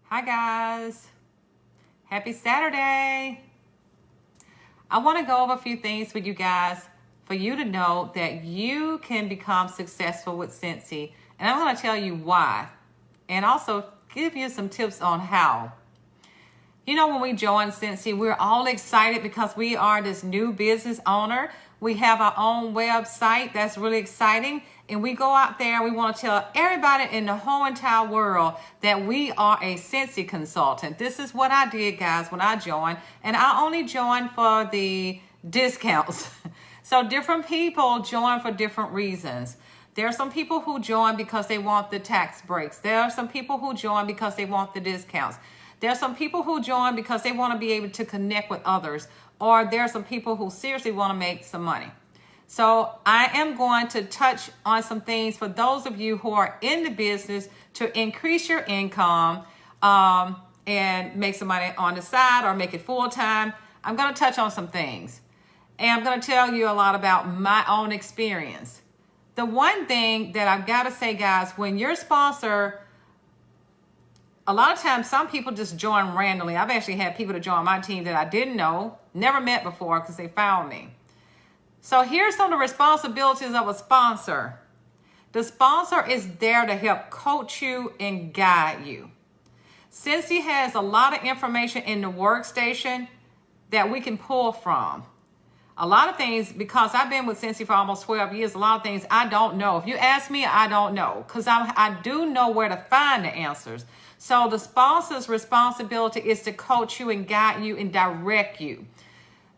Hi guys, happy Saturday. I want to go over a few things with you guys for you to know that you can become successful with Scentsy, and I'm going to tell you why and also give you some tips on how. You know, when we join Scentsy, we're all excited because we are this new business owner. We have our own website. That's really exciting. And we go out there, we want to tell everybody in the whole entire world that we are a Scentsy consultant. This is what I did, guys, when I joined. And I only joined for the discounts. So different people join for different reasons. There are some people who join because they want the tax breaks. There are some people who join because they want the discounts. There are some people who join because they want to be able to connect with others. Or there are some people who seriously want to make some money. So I am going to touch on some things for those of you who are in the business to increase your income and make some money on the side or make it full time. I'm going to touch on some things. And I'm going to tell you a lot about my own experience. The one thing that I've got to say, guys, when your sponsor, a lot of times some people just join randomly. I've actually had people to join my team that I didn't know, never met before because they found me. So here's some of the responsibilities of a sponsor. The sponsor is there to help coach you and guide you. Scentsy has a lot of information in the workstation that we can pull from. A lot of things, because I've been with Scentsy for almost 12 years, a lot of things I don't know. If you ask me, I don't know, because I do know where to find the answers. So the sponsor's responsibility is to coach you and guide you and direct you.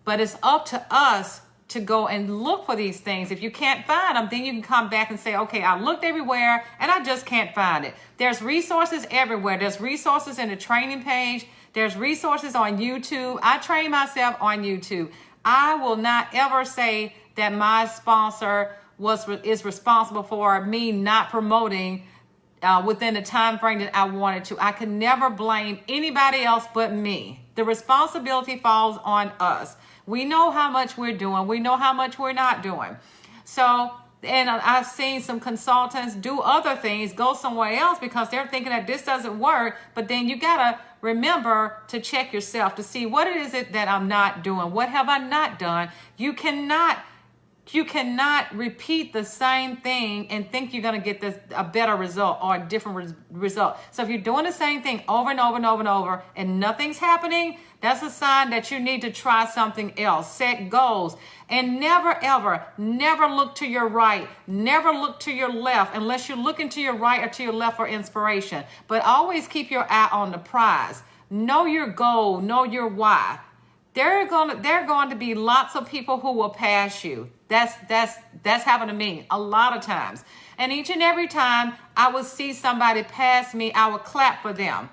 But it's up to us to go and look for these things. If you can't find them, then you can come back and say, okay, I looked everywhere and I just can't find it. There's resources everywhere. There's resources in the training page. There's resources on YouTube. I train myself on YouTube. I will not ever say that my sponsor is responsible for me not promoting within the time frame that I wanted to. I can never blame anybody else but me. The responsibility falls on us. We know how much we're doing. We know how much we're not doing. So, and I've seen some consultants do other things, go somewhere else because they're thinking that this doesn't work. But then you got to remember to check yourself to see what is it that I'm not doing. What have I not done? You cannot repeat the same thing and think you're going to get a better result or a different result. So if you're doing the same thing over and over and over and over and nothing's happening, that's a sign that you need to try something else. Set goals and never look to your right. Never look to your left unless you're looking to your right or to your left for inspiration. But always keep your eye on the prize. Know your goal. Know your why. There are going to be lots of people who will pass you. That's happened to me a lot of times. And each and every time I would see somebody pass me, I would clap for them.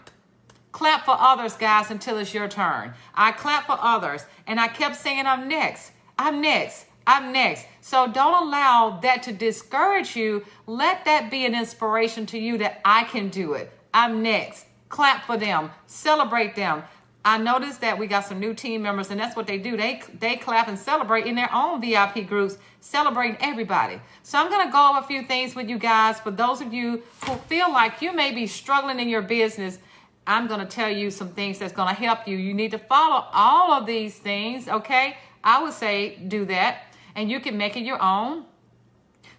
Clap for others, guys, until it's your turn. I clap for others. And I kept saying, I'm next. I'm next. I'm next. So don't allow that to discourage you. Let that be an inspiration to you that I can do it. I'm next. Clap for them. Celebrate them. I noticed that we got some new team members, and that's what they do. They clap and celebrate in their own VIP groups, celebrating everybody. So I'm going to go over a few things with you guys. For those of you who feel like you may be struggling in your business, I'm going to tell you some things that's going to help you. You need to follow all of these things, okay? I would say do that, and you can make it your own.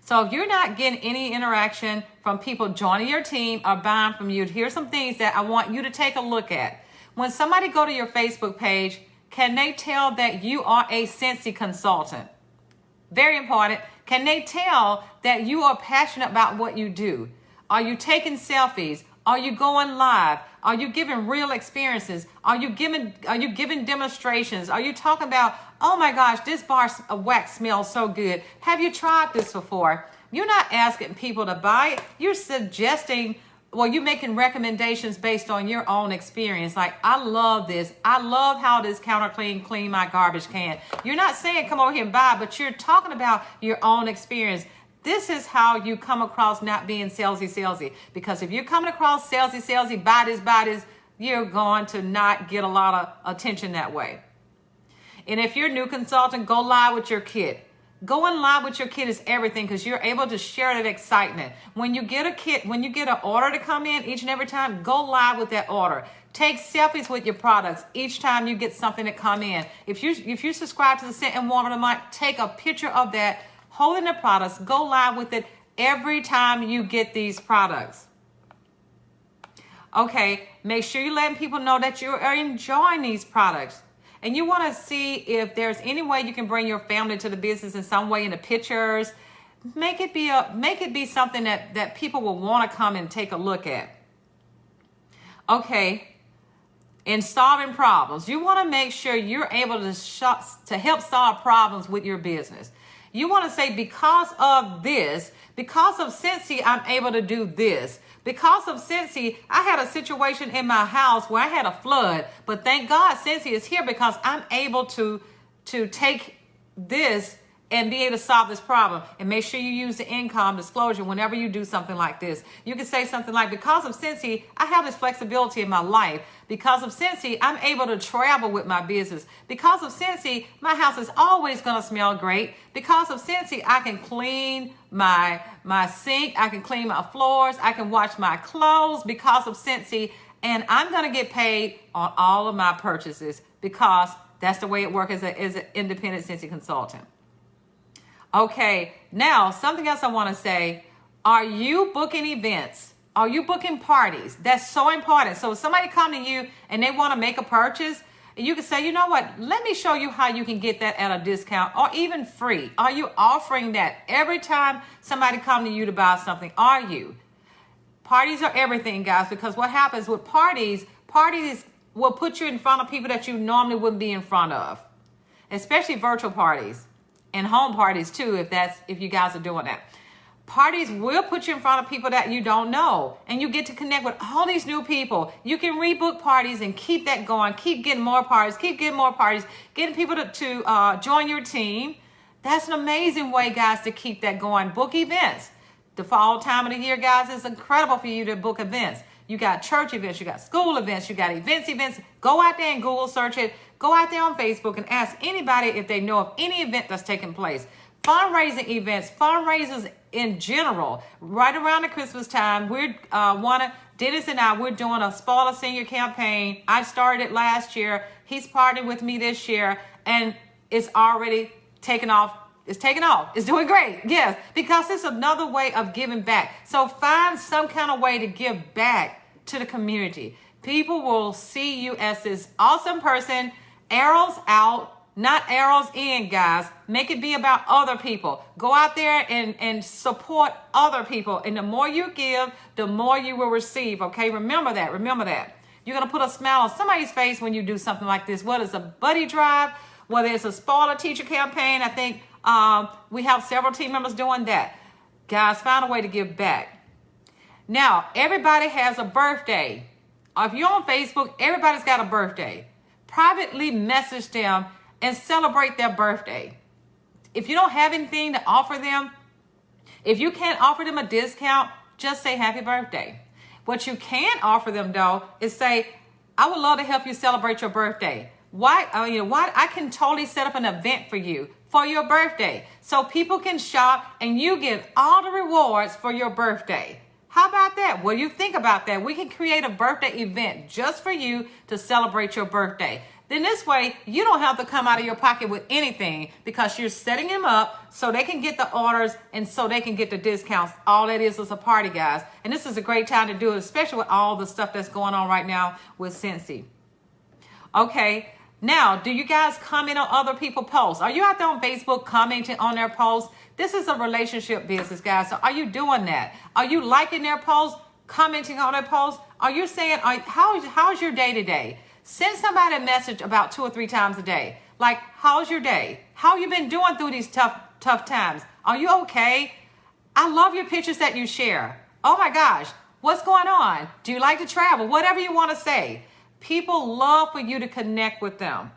So if you're not getting any interaction from people joining your team or buying from you, here's some things that I want you to take a look at. When somebody go to your Facebook page, can they tell that you are a Scentsy consultant? Very important. Can they tell that you are passionate about what you do? Are you taking selfies? Are you going live? Are you giving real experiences? Are you giving demonstrations? Are you talking about, oh my gosh, this bar of wax smells so good. Have you tried this before? You're not asking people to buy it. You're suggesting, well, you're making recommendations based on your own experience. Like, I love this. I love how this counter clean my garbage can. You're not saying come over here and buy, but you're talking about your own experience. This is how you come across not being salesy. Because if you're coming across salesy, buy this, you're going to not get a lot of attention that way. And if you're a new consultant, go live with your kit. Going live with your kit is everything because you're able to share that excitement. When you get a kit, when you get an order to come in each and every time, go live with that order. Take selfies with your products each time you get something to come in. If you subscribe to the Scent and Warm of the Month, take a picture of that, holding the products, go live with it every time you get these products. Okay, make sure you're letting people know that you are enjoying these products. And you want to see if there's any way you can bring your family to the business in some way in the pictures. Make it be something that people will want to come and take a look at. Okay, in solving problems, you want to make sure you're able to help solve problems with your business. You want to say, because of this, because of Scentsy, I'm able to do this. Because of Scentsy, I had a situation in my house where I had a flood, but thank God Scentsy is here because I'm able to take this and be able to solve this problem. And make sure you use the income disclosure whenever you do something like this. You can say something like, because of Scentsy, I have this flexibility in my life. Because of Scentsy, I'm able to travel with my business. Because of Scentsy, my house is always going to smell great. Because of Scentsy, I can clean my sink, I can clean my floors, I can wash my clothes because of Scentsy, and I'm going to get paid on all of my purchases because that's the way it works as an independent Scentsy consultant. Okay, now something else I want to say. Are you booking events? Are you booking parties? That's so important. So if somebody come to you and they want to make a purchase, you can say, you know what, let me show you how you can get that at a discount or even free. Are you offering that every time somebody come to you to buy something? Are you? Parties are everything, guys, because what happens with parties will put you in front of people that you normally wouldn't be in front of, especially virtual parties. And home parties too, if you guys are doing that. Parties will put you in front of people that you don't know, and you get to connect with all these new people. You can rebook parties and keep that going. Keep getting more parties. Keep getting more parties. Getting people to join your team. That's an amazing way, guys, to keep that going. Book events. The fall time of the year, guys, is incredible for you to book events. You got church events, you got school events, you got events. Go out there and Google search it. Go out there on Facebook and ask anybody if they know of any event that's taking place. Fundraising events, fundraisers in general. Right around the Christmas time, Dennis and I, we're doing a Spoiler Senior campaign. I started it last year. He's partnered with me this year, and it's already taken off. It's taken off. It's doing great. Yes, because it's another way of giving back. So find some kind of way to give back to the community. People will see you as this awesome person. Arrows out, not arrows in, guys. Make it be about other people. Go out there and support other people. And the more you give, the more you will receive. Okay, remember that. Remember that. You're going to put a smile on somebody's face when you do something like this. Whether it's a buddy drive, whether it's a spoiler teacher campaign. I think we have several team members doing that. Guys, find a way to give back. Now, everybody has a birthday. If you're on Facebook, everybody's got a birthday. Privately message them and celebrate their birthday. If you don't have anything to offer them, if you can't offer them a discount, just say happy birthday. What you can offer them, though, is say, I would love to help you celebrate your birthday. Why I can totally set up an event for you for your birthday so people can shop and you get all the rewards for your birthday. How about that? What do you think about that? We can create a birthday event just for you to celebrate your birthday. Then this way, you don't have to come out of your pocket with anything because you're setting them up so they can get the orders and so they can get the discounts. All that is a party, guys. And this is a great time to do it, especially with all the stuff that's going on right now with Scentsy. Okay. Now, do you guys comment on other people's posts? Are you out there on Facebook commenting on their posts? This is a relationship business, guys. So are you doing that? Are you liking their posts, commenting on their posts? Are you saying, how's your day today? Send somebody a message about 2 or 3 times a day. Like, how's your day? How you been doing through these tough times? Are you okay? I love your pictures that you share. Oh my gosh, what's going on? Do you like to travel? Whatever you want to say. People love for you to connect with them.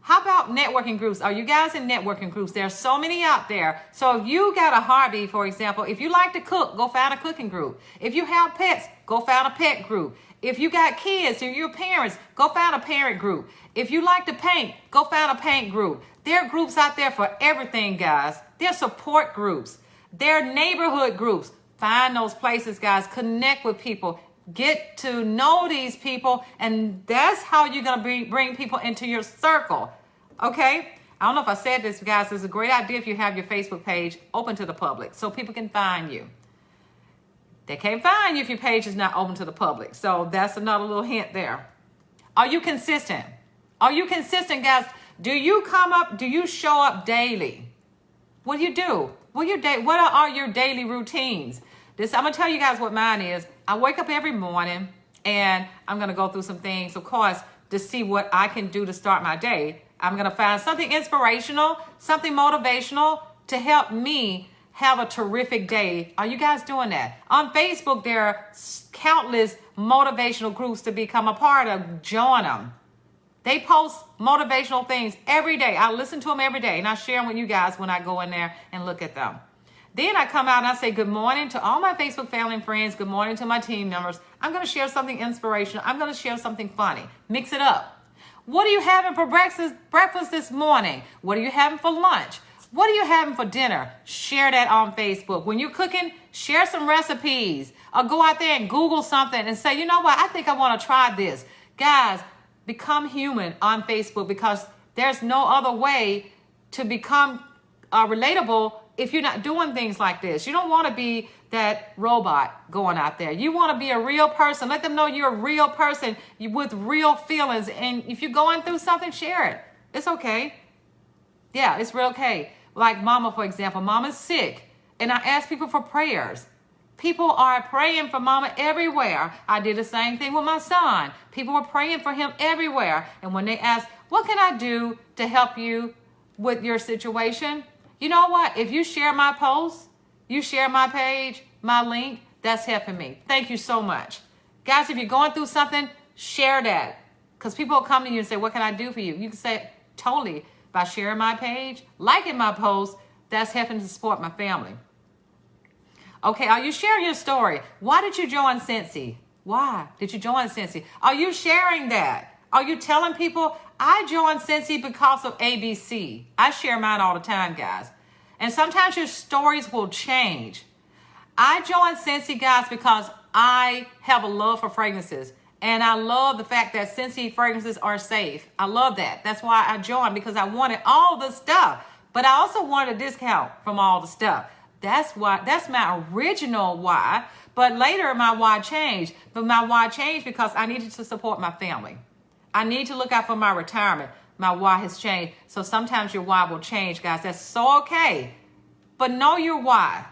How about networking groups? Are you guys in networking groups? There are so many out there. So if you got a hobby, for example, if you like to cook, go find a cooking group. If you have pets, go find a pet group. If you got kids or you're parents, go find a parent group. If you like to paint, go find a paint group. There are groups out there for everything, guys. There are support groups. There are neighborhood groups. Find those places, guys. Connect with people. Get to know these people, and that's how you're going to bring people into your circle. Okay? I don't know if I said this, guys. It's a great idea if you have your Facebook page open to the public so people can find you. They can't find you if your page is not open to the public. So that's another little hint there. Are you consistent? Are you consistent, guys? Do you show up daily? What do you do? What are your daily routines? I'm going to tell you guys what mine is. I wake up every morning and I'm going to go through some things, of course, to see what I can do to start my day. I'm going to find something inspirational, something motivational to help me have a terrific day. Are you guys doing that? On Facebook, there are countless motivational groups to become a part of. Join them. They post motivational things every day. I listen to them every day, and I share them with you guys when I go in there and look at them. Then I come out and I say good morning to all my Facebook family and friends. Good morning to my team members. I'm going to share something inspirational. I'm going to share something funny. Mix it up. What are you having for breakfast this morning? What are you having for lunch? What are you having for dinner? Share that on Facebook. When you're cooking, share some recipes. Or go out there and Google something and say, you know what? I think I want to try this. Guys, become human on Facebook, because there's no other way to become relatable if you're not doing things like this. You don't want to be that robot going out there. You want to be a real person. Let them know you're a real person with real feelings. And if you're going through something, share it. It's okay. Yeah, it's real okay. Like Mama, for example. Mama's sick, and I ask people for prayers. People are praying for Mama everywhere. I did the same thing with my son. People were praying for him everywhere. And when they asked, what can I do to help you with your situation? You know what? If you share my post, you share my page, my link, that's helping me. Thank you so much. Guys, if you're going through something, share that. Because people will come to you and say, what can I do for you? You can say, totally, by sharing my page, liking my post, that's helping to support my family. Okay, are you sharing your story? Why did you join Scentsy? Why did you join Scentsy? Are you sharing that? Are you telling people, I joined Scentsy because of ABC? I share mine all the time, guys. And sometimes your stories will change. I joined Scentsy, guys, because I have a love for fragrances. And I love the fact that Scentsy fragrances are safe. I love that. That's why I joined, because I wanted all the stuff. But I also wanted a discount from all the stuff. That's my original why. But later my why changed. But my why changed because I needed to support my family. I need to look out for my retirement. My why has changed. So sometimes your why will change, guys. That's so okay. But know your why.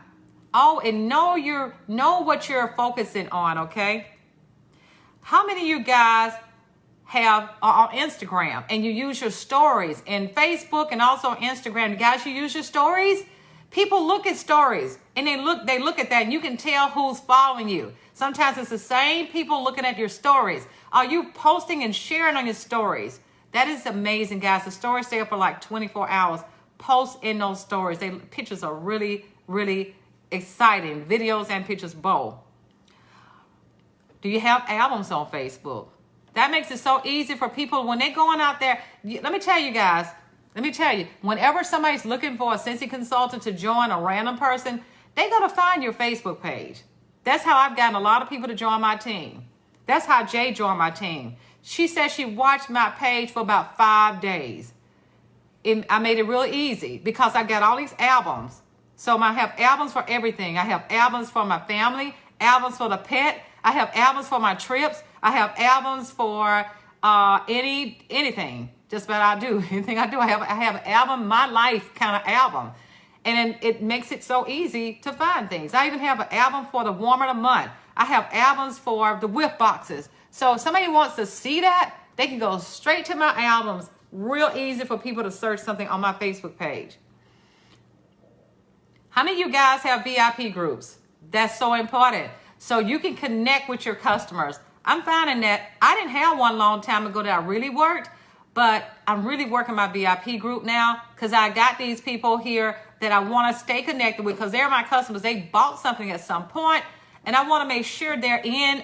Oh, and know what you're focusing on, okay? How many of you guys are on Instagram and you use your stories, and Facebook and also Instagram? Guys, you use your stories? People look at stories and they look at that, and you can tell who's following you. Sometimes it's the same people looking at your stories. Are you posting and sharing on your stories? That is amazing, guys. The stories stay up for like 24 hours. Post in those stories. Pictures are really, really exciting. Videos and pictures both. Do you have albums on Facebook? That makes it so easy for people when they're going out there. Let me tell you guys. Whenever somebody's looking for a Scentsy consultant to join a random person, they got to find your Facebook page. That's how I've gotten a lot of people to join my team. That's how Jay joined my team. She said she watched my page for about 5 days. I made it real easy because I got all these albums. So I have albums for everything. I have albums for my family, albums for the pet. I have albums for my trips. I have albums for anything. Just about I do. Anything I do. I have an album, my life kind of album. And it makes it so easy to find things. I even have an album for the warm of the month. I have albums for the whip boxes. So if somebody wants to see that, they can go straight to my albums. Real easy for people to search something on my Facebook page. How many of you guys have VIP groups? That's so important. So you can connect with your customers. I'm finding that I didn't have one long time ago that I really worked, but I'm really working my VIP group now because I got these people here that I want to stay connected with because they're my customers. They bought something at some point, and I want to make sure they're in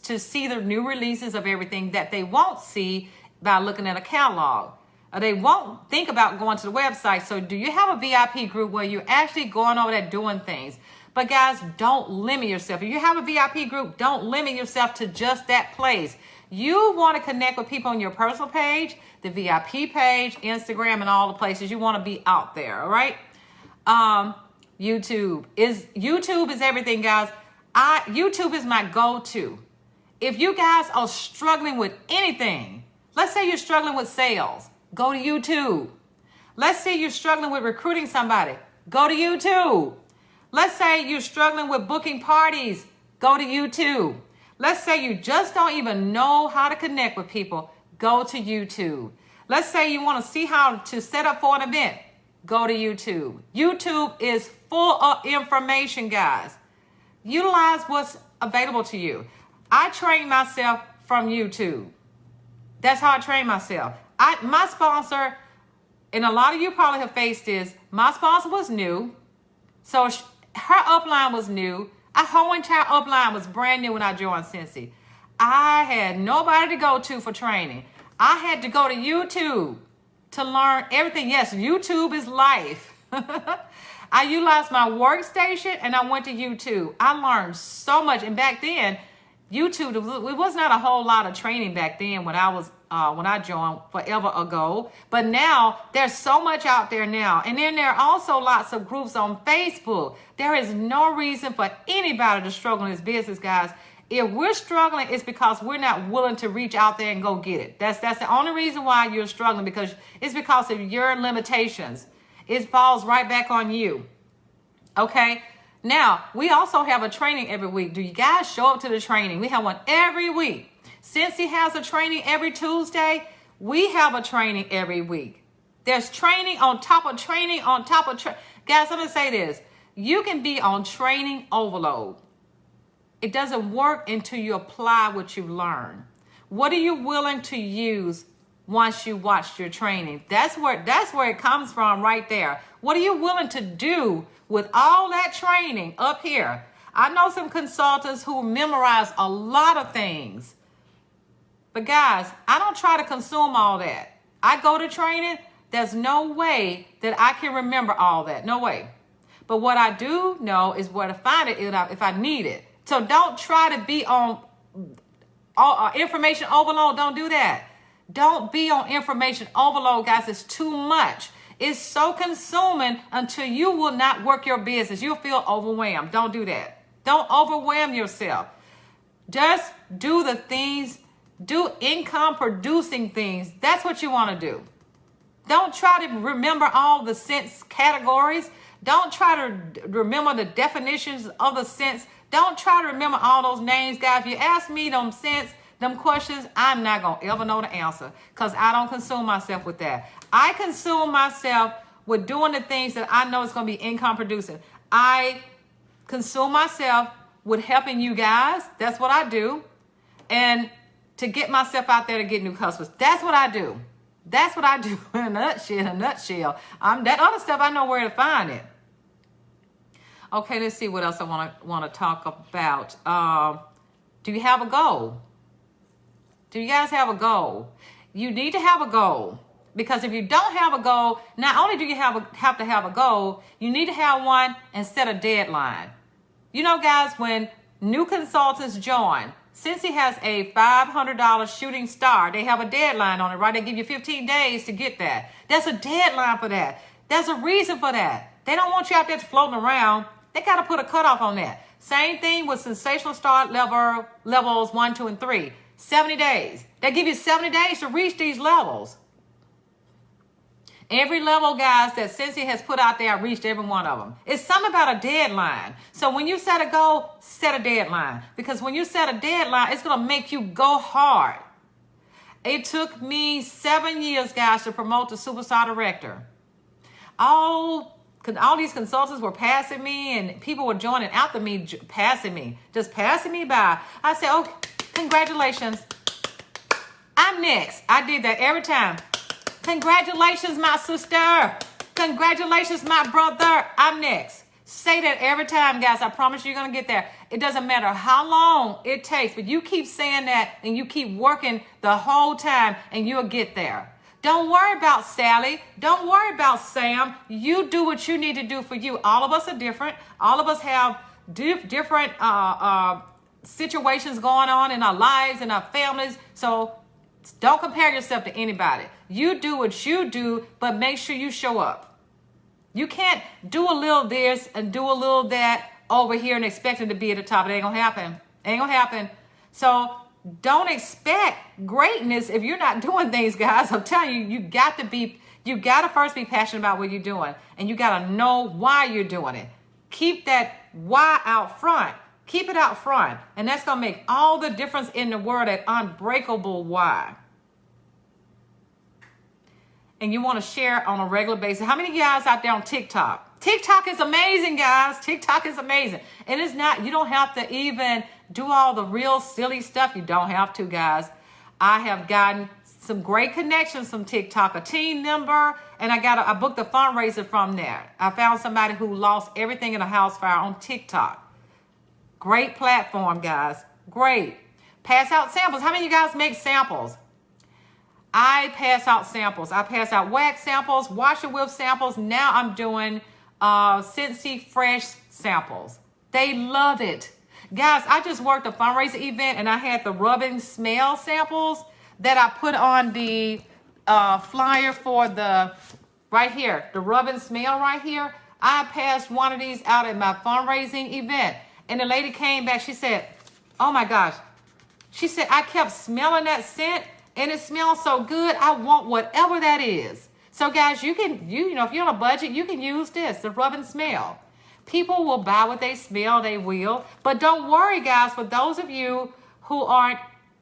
to see the new releases of everything that they won't see by looking at a catalog. or they won't think about going to the website. So do you have a VIP group where you're actually going over there doing things? But guys, don't limit yourself. If you have a VIP group, don't limit yourself to just that place. You want to connect with people on your personal page, the VIP page, Instagram, and all the places. You want to be out there, all right? YouTube is everything, guys. YouTube is my go-to. If you guys are struggling with anything, let's say you're struggling with sales, go to YouTube. Let's say you're struggling with recruiting somebody, go to YouTube. Let's say you're struggling with booking parties, go to YouTube. Let's say you just don't even know how to connect with people, go to YouTube. Let's say you want to see how to set up for an event, go to YouTube. YouTube is full of information, guys. Utilize what's available to you. I train myself from YouTube. That's how I train myself. My sponsor, and a lot of you probably have faced this, my sponsor was new. So her upline was new. Our whole entire upline was brand new when I joined Scentsy. I had nobody to go to for training. I had to go to YouTube to learn everything. Yes, YouTube is life. I utilized my workstation and I went to YouTube. I learned so much. And back then, YouTube, it was not a whole lot of training back then when I joined forever ago. But now there's so much out there now. And then there are also lots of groups on Facebook. There is no reason for anybody to struggle in this business, guys. If we're struggling, it's because we're not willing to reach out there and go get it. That's the only reason why you're struggling, because it's because of your limitations. It falls right back on you. Okay? Now, we also have a training every week. Do you guys show up to the training? We have one every week. Scentsy has a training every Tuesday. We have a training every week. There's training on top of training on top of training. Guys, I'm going to say this. You can be on training overload. It doesn't work until you apply what you learn. What are you willing to use once you watched your training? That's where it comes from right there. What are you willing to do with all that training up here? I know some consultants who memorize a lot of things. But guys, I don't try to consume all that. I go to training. There's no way that I can remember all that. No way. But what I do know is where to find it if I need it. So don't try to be on information overload. Don't do that. Don't be on information overload, guys. It's too much. It's so consuming until you will not work your business. You'll feel overwhelmed. Don't do that. Don't overwhelm yourself. Just do the things, do income producing things. That's what you want to do. Don't try to remember all the scents categories. Don't try to remember the definitions of the scents. Don't try to remember all those names, guys. If you ask me them scents, them questions, I'm not going to ever know the answer, because I don't consume myself with that. I consume myself with doing the things that I know is going to be income producing. I consume myself with helping you guys. That's what I do. And to get myself out there to get new customers. That's what I do. That's what I do in a nutshell. That other stuff, I know where to find it. Okay, let's see what else I want to talk about. Do you have a goal? Do you guys have a goal? You need to have a goal, because if you don't have a goal, not only do you have to have a goal, you need to have one and set a deadline. You know, guys, when new consultants join, Scentsy has a $500 shooting star. They have a deadline on it, right? They give you 15 days to get that. There's a deadline for that. There's a reason for that. They don't want you out there floating around. They got to put a cutoff on that. Same thing with sensational start levels 1, 2, and 3. 70 days. They give you 70 days to reach these levels. Every level, guys, that Scentsy has put out there, I reached every one of them. It's something about a deadline. So when you set a goal, set a deadline. Because when you set a deadline, it's going to make you go hard. It took me 7 years, guys, to promote to superstar director. All these consultants were passing me, and people were joining after me, just passing me by. I said, oh, congratulations. I'm next. I did that every time. Congratulations, my sister. Congratulations, my brother. I'm next. Say that every time, guys. I promise you're going to get there. It doesn't matter how long it takes, but you keep saying that and you keep working the whole time and you'll get there. Don't worry about Sally. Don't worry about Sam. You do what you need to do for you. All of us are different. All of us have different situations going on in our lives and our families. So don't compare yourself to anybody. You do what you do, but make sure you show up. You can't do a little this and do a little that over here and expect them to be at the top. It ain't gonna happen. Ain't gonna happen. So don't expect greatness if you're not doing things, guys. I'm telling you, you got to first be passionate about what you're doing, and you got to know why you're doing it. Keep that why out front. Keep it out front, and that's gonna make all the difference in the world. That unbreakable why. And you want to share on a regular basis. How many of you guys out there on TikTok? TikTok is amazing, guys. TikTok is amazing. And it's not, you don't have to even do all the real silly stuff. You don't have to, guys. I have gotten some great connections from TikTok, a team member, and I booked a fundraiser from there. I found somebody who lost everything in a house fire on TikTok. Great platform, guys. Great. Pass out samples. How many of you guys make samples? I pass out samples. I pass out wax samples, wash and whip samples. Now I'm doing Scentsy fresh samples. They love it. Guys, I just worked a fundraiser event and I had the rub and smell samples that I put on the flyer for the, right here, the rub and smell right here. I passed one of these out at my fundraising event. And the lady came back, she said, oh my gosh. She said, I kept smelling that scent and it smells so good. I want whatever that is. So guys, you know, if you're on a budget, you can use this, the rub and smell. People will buy what they smell, they will. But don't worry, guys, for those of you who aren't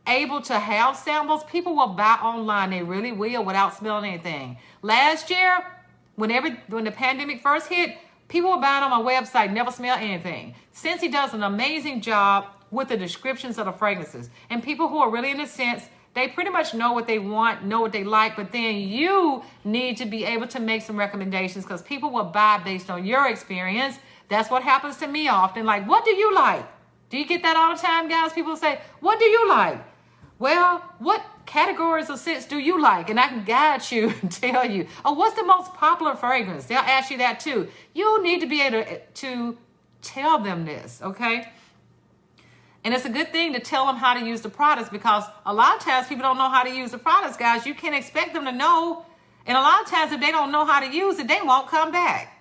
able to have samples, people will buy online. They really will without smelling anything. Last year, when the pandemic first hit, people were buying on my website, never smell anything. Scentsy does an amazing job with the descriptions of the fragrances. And people who are really in the scents, they pretty much know what they want, know what they like, but then you need to be able to make some recommendations because people will buy based on your experience. That's what happens to me often. Like, what do you like? Do you get that all the time, guys? People say, what do you like? Well, what categories of scents do you like? And I can guide you and tell you, oh, what's the most popular fragrance? They'll ask you that too. You need to be able to tell them this, okay? And it's a good thing to tell them how to use the products because a lot of times people don't know how to use the products, guys. You can't expect them to know. And a lot of times if they don't know how to use it, they won't come back.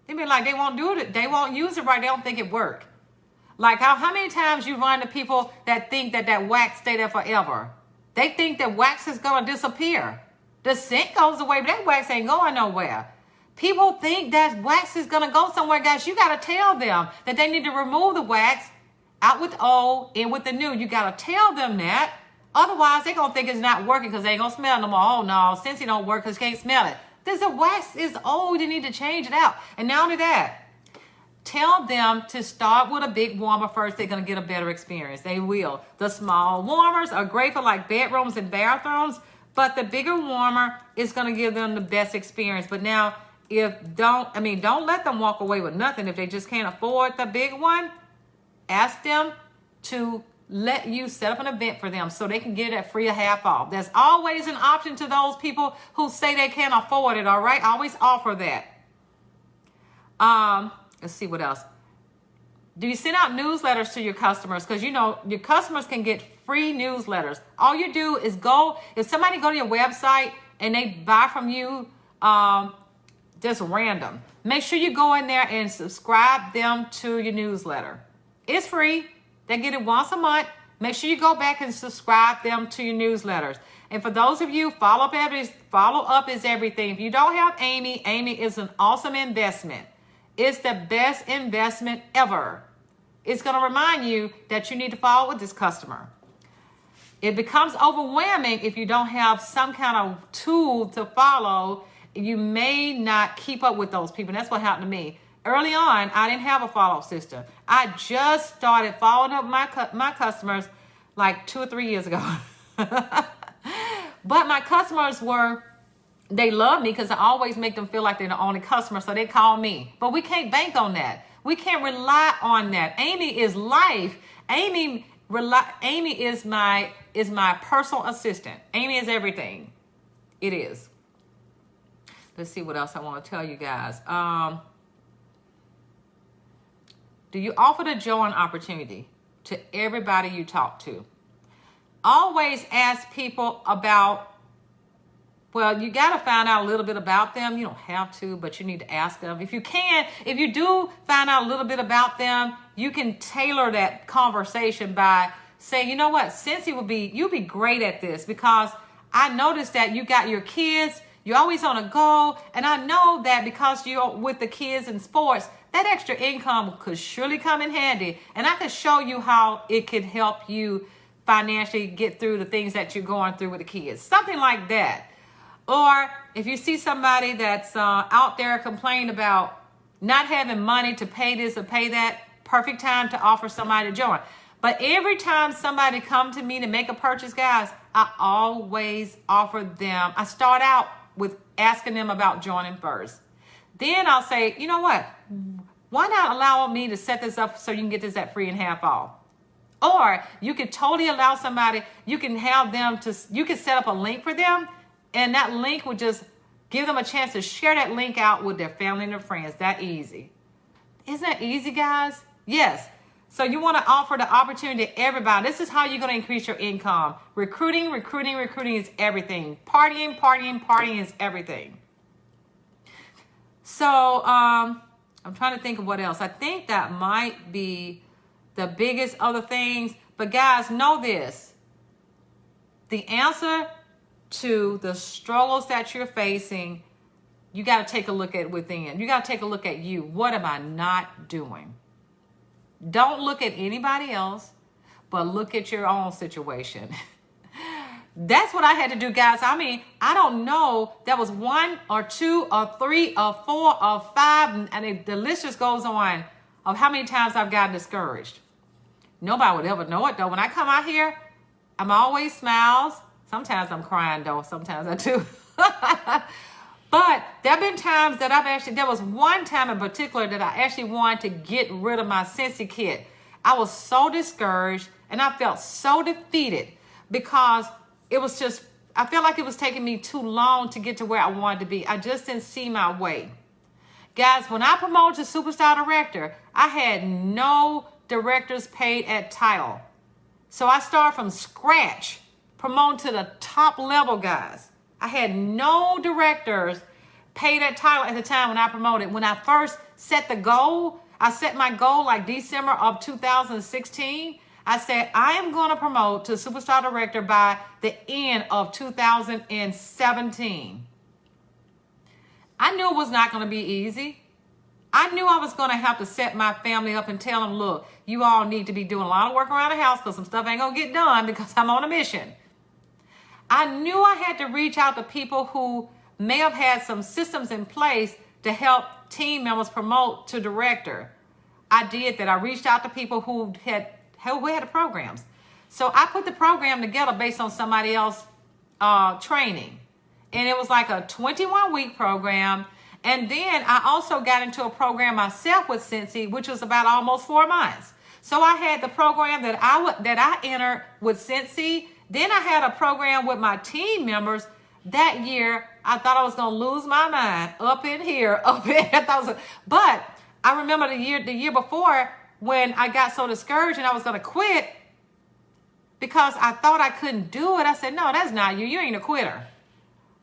They be like, they won't do it. They won't use it right. They don't think it worked. Like how many times you run to people that think that wax stay there forever? They think that wax is going to disappear. The scent goes away, but that wax ain't going nowhere. People think that wax is going to go somewhere, guys. You got to tell them that they need to remove the wax, out with the old, in with the new. You got to tell them that. Otherwise, they're going to think it's not working because they ain't going to smell it no more. Oh, no, since it don't work because you can't smell it. The wax is old. You need to change it out. And not only that, tell them to start with a big warmer first. They're going to get a better experience. They will. The small warmers are great for like bedrooms and bathrooms, but the bigger warmer is going to give them the best experience. But now, don't let them walk away with nothing. If they just can't afford the big one, ask them to let you set up an event for them so they can get it at free or half off. There's always an option to those people who say they can't afford it, all right? Always offer that. Let's see what else. Do you send out newsletters to your customers? Because, you know, your customers can get free newsletters. All you do is if somebody go to your website and they buy from you just random, make sure you go in there and subscribe them to your newsletter. It's free. They get it once a month. Make sure you go back and subscribe them to your newsletters. And for those of you, follow up is everything. If you don't have Amy is an awesome investment. It's the best investment ever. It's going to remind you that you need to follow with this customer. It becomes overwhelming if you don't have some kind of tool to follow. You may not keep up with those people. And that's what happened to me. Early on, I didn't have a follow-up system. I just started following up my customers like 2 or 3 years ago. But my customers they love me because I always make them feel like they're the only customer, so they call me. But we can't bank on that. We can't rely on that. Amy is life. Amy is my personal assistant. Amy is everything. It is. Let's see what else I want to tell you guys. Do you offer the join opportunity to everybody you talk to? Always ask people about, well, you got to find out a little bit about them. You don't have to, but you need to ask them. If you do find out a little bit about them, you can tailor that conversation by saying, you know what, Scentsy you'll be great at this, because I noticed that you got your kids, you're always on a go, and I know that because you're with the kids in sports, that extra income could surely come in handy, and I could show you how it could help you financially get through the things that you're going through with the kids. Something like that. Or if you see somebody that's out there complaining about not having money to pay this or pay that, perfect time to offer somebody to join. But every time somebody come to me to make a purchase, guys, I always offer them. I start out with asking them about joining first. Then I'll say, you know what? Why not allow me to set this up so you can get this at free and half off? Or you could totally allow somebody, you can set up a link for them, and that link would just give them a chance to share that link out with their family and their friends. That easy. Isn't that easy, guys? Yes. So you want to offer the opportunity to everybody. This is how you're going to increase your income. Recruiting is everything. Partying is everything. So I'm trying to think of what else. I think that might be the biggest other things. But guys, know this. The answer to the struggles that you're facing, you got to take a look at within. You got to take a look at you. What am I not doing? Don't look at anybody else, but look at your own situation. That's what I had to do, guys. I mean, I don't know. There was 1 or 2 or 3 or 4 or 5, and the list just goes on of how many times I've gotten discouraged. Nobody would ever know it, though. When I come out here, I'm always smiles. Sometimes I'm crying, though. Sometimes I do. But there have been times that there was one time in particular that I actually wanted to get rid of my Scentsy kit. I was so discouraged and I felt so defeated because I felt like it was taking me too long to get to where I wanted to be. I just didn't see my way. Guys, when I promoted to Superstar Director, I had no directors paid at title. So I started from scratch, promoting to the top level, guys. I had no directors paid at title at the time when I promoted. When I first set the goal, I set my goal like December of 2016. I said, I am going to promote to Superstar Director by the end of 2017. I knew it was not going to be easy. I knew I was going to have to set my family up and tell them, look, you all need to be doing a lot of work around the house because some stuff ain't going to get done because I'm on a mission. I knew I had to reach out to people who may have had some systems in place to help team members promote to director. I did that. I reached out to people who had the programs. So I put the program together based on somebody else's training. And it was like a 21-week program. And then I also got into a program myself with Scentsy, which was about almost 4 months. So I had the program that I entered with Scentsy. Then I had a program with my team members. That year, I thought I was going to lose my mind up in here. But I remember the year before when I got so discouraged and I was going to quit because I thought I couldn't do it. I said, no, that's not you. You ain't a quitter.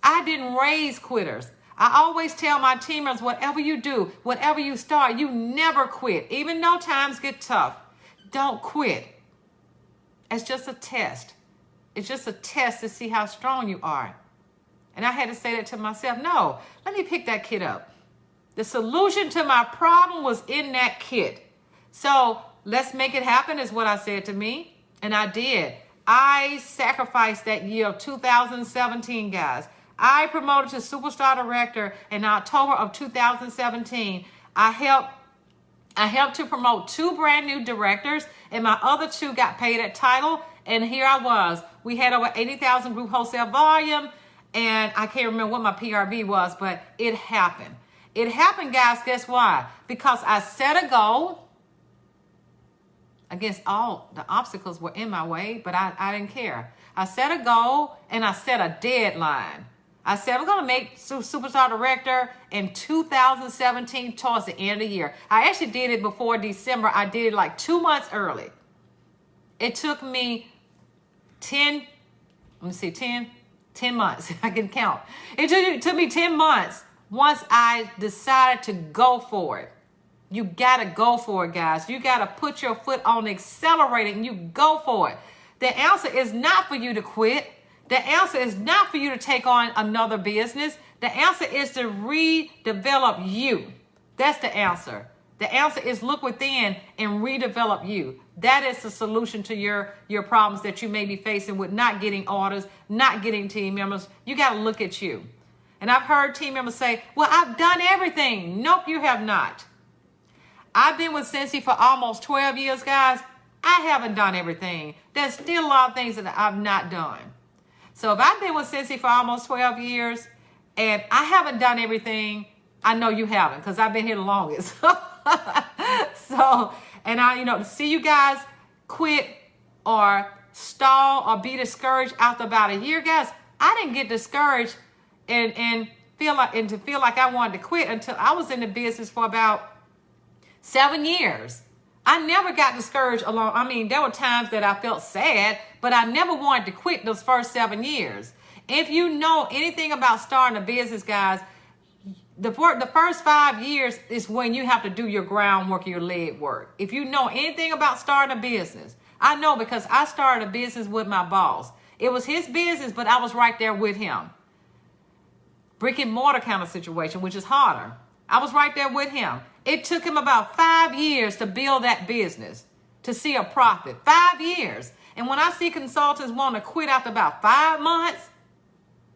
I didn't raise quitters. I always tell my team members, whatever you do, whatever you start, you never quit. Even though times get tough, don't quit. It's just a test. It's just a test to see how strong you are. And I had to say that to myself. No, let me pick that kit up. The solution to my problem was in that kit. So let's make it happen is what I said to me. And I did. I sacrificed that year of 2017, guys. I promoted to Superstar Director in October of 2017. I helped to promote 2 brand new directors, and my other 2 got paid at title. And here I was. We had over 80,000 group wholesale volume, and I can't remember what my PRV was, but it happened. It happened, guys. Guess why? Because I set a goal. Against all the obstacles were in my way, but I didn't care. I set a goal and I set a deadline. I said, I'm going to make Superstar Director in 2017 towards the end of the year. I actually did it before December. I did it like 2 months early. It took me 10 months. I can count. It took me 10 months once I decided to go for it. You got to go for it, guys. You got to put your foot on the accelerator and you go for it. The answer is not for you to quit. The answer is not for you to take on another business. The answer is to redevelop you. That's the answer. The answer is look within and redevelop you. That is the solution to your problems that you may be facing with not getting orders, not getting team members. You got to look at you. And I've heard team members say, well, I've done everything. Nope, you have not. I've been with Scentsy for almost 12 years, guys. I haven't done everything. There's still a lot of things that I've not done. So if I've been with Scentsy for almost 12 years and I haven't done everything, I know you haven't because I've been here the longest. So, and to see you guys quit or stall or be discouraged after about a year, guys, I didn't get discouraged and feel like I wanted to quit until I was in the business for about 7 years. I never got discouraged along. I mean, there were times that I felt sad, but I never wanted to quit those first 7 years. If you know anything about starting a business, guys, the first 5 years is when you have to do your groundwork, your leg work. If you know anything about starting a business, I know because I started a business with my boss. It was his business, but I was right there with him. Brick and mortar kind of situation, which is harder. I was right there with him. It took him about 5 years to build that business, to see a profit. 5 years. And when I see consultants want to quit after about 5 months,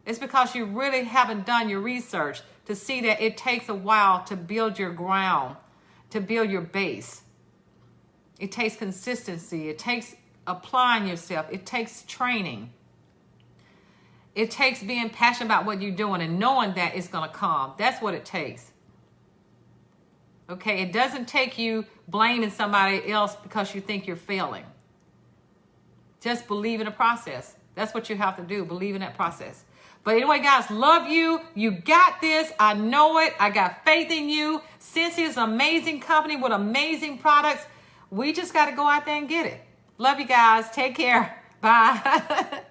it's because you really haven't done your research to see that it takes a while to build your ground, to build your base. It takes consistency. It takes applying yourself. It takes training. It takes being passionate about what you're doing and knowing that it's going to come. That's what it takes. Okay, it doesn't take you blaming somebody else because you think you're failing. Just believe in the process. That's what you have to do, believe in that process. But anyway, guys, love you. You got this. I know it. I got faith in you. Scentsy is an amazing company with amazing products. We just got to go out there and get it. Love you guys. Take care. Bye.